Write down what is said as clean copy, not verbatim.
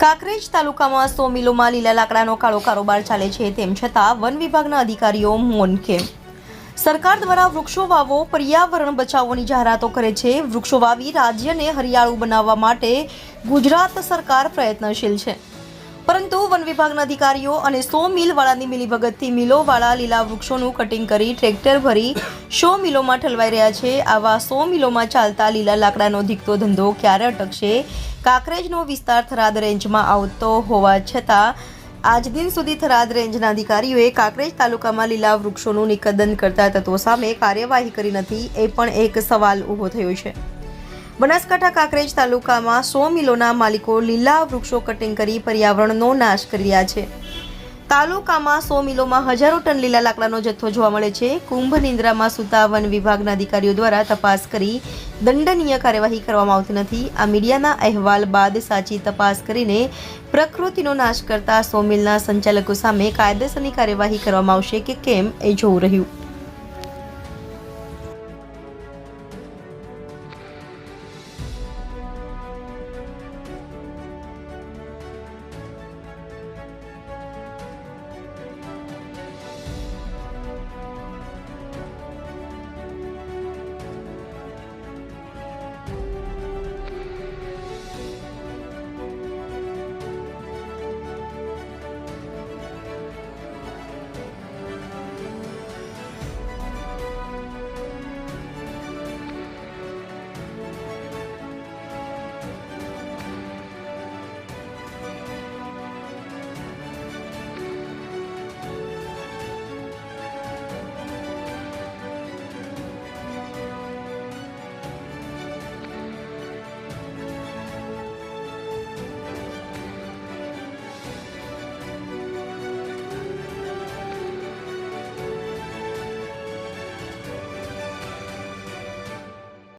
કાંકરેજ તાલુકામાં 100 મિલોમાં લીલા લાકડાનો કાળો કારોબાર ચાલે છે, તેમ છતાં વન વિભાગના અધિકારીઓ મૌન કેમ? સરકાર દ્વારા વૃક્ષો વાવો, પર્યાવરણ બચાવવાની જાહેરાતો કરે છે. વૃક્ષો વાવી રાજ્યને હરિયાળું બનાવવા માટે ગુજરાત સરકાર પ્રયત્નશીલ છે, પરંતુ વન વિભાગના અધિકારીઓ અને 100 મિલવાળાની મિલીભગતથી મિલોવાળા લીલા વૃક્ષોનું કટિંગ કરી ટ્રેક્ટર ભરી 100 મિલોમાં ઠલવાઈ રહ્યા છે. આવા 100 મિલોમાં ચાલતા લીલા લાકડાનો ધીકતો ધંધો ક્યારે અટકશે? કાંકરેજનો વિસ્તાર થરાદ રેન્જમાં આવતો હોવા છતાં આજ દિન સુધી થરાદ રેન્જના અધિકારીઓએ કાંકરેજ તાલુકામાં લીલા વૃક્ષોનું નિકંદન કરતા તત્વો સામે કાર્યવાહી કરી નથી. એ પણ એક સવાલ ઊભો થયો છે. બનાસકાંઠા કાંકરેજ તાલુકામાં 100 મિલોના માલિકો લીલા વૃક્ષો કટિંગ કરી પર્યાવરણનો નાશ કરી રહ્યા છે. તાલુકામાં 100 મિલોમાં હજારો ટન લીલા લાકડાનો જથ્થો જોવા મળે છે. કુંભ નિંદ્રામાં સૂતા વન વિભાગના અધિકારીઓ દ્વારા તપાસ કરી દંડનીય કાર્યવાહી કરવામાં આવતી નથી. આ મીડિયાના અહેવાલ બાદ સાચી તપાસ કરીને પ્રકૃતિનો નાશ કરતા 100 મિલના સંચાલકો સામે કાયદેસરની કાર્યવાહી કરવામાં આવશે કે કેમ એ જોવું રહ્યું.